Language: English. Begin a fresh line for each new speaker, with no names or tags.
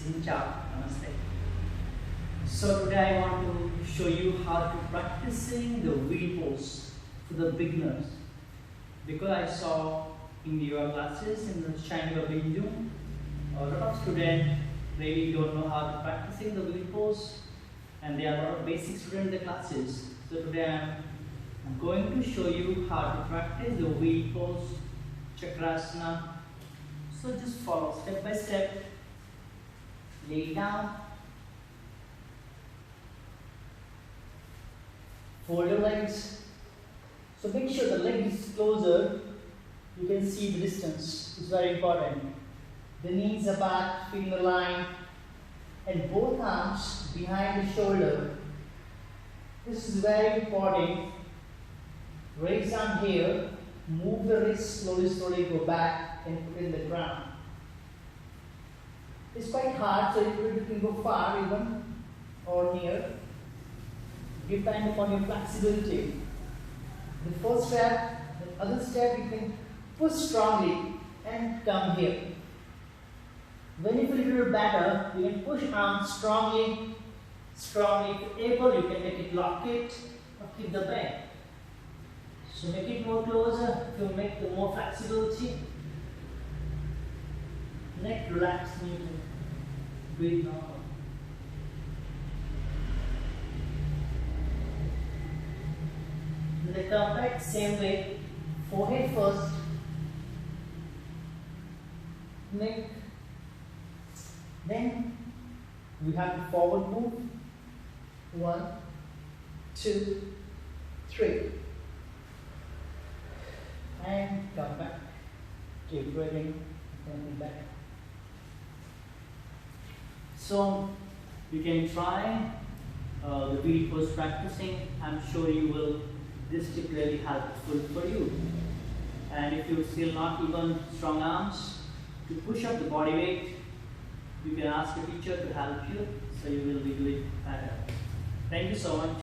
Xin chào, namaste. So today I want to show you how to practicing the wheel pose for the beginners. Because I saw in the yoga classes in the China Bindu, a lot of students really don't know how to practicing the wheel pose, and there are a lot of basic students in the classes. So today I'm going to show you how to practice the wheel pose, chakrasana. So just follow step by step. Lay down, fold your legs. So make sure the leg is closer. You can see the distance. It's very important. The knees are back, feet in the line, and both arms behind the shoulder. This is very important. Raise arm here. Move the wrist slowly, go back and put it in the ground. It's quite hard, so you can go far even or near. Depend upon your flexibility. The first step, the other step, you can push strongly and come here. When you feel a little better, you can push arms strongly. If you're able, you can make it lock it or keep the bend. So make it more closer to make the more flexibility. Neck relax, you can breathe normal. Then come back, same way, forehead first, neck, then we have the forward move, 1, 2, 3, and come back, keep breathing, and back. So you can try the wheel pose practicing. I'm sure you will. This tip really helpful for you. And if you still not even strong arms to push up the body weight, you can ask a teacher to help you, so you will be doing better. Thank you so much.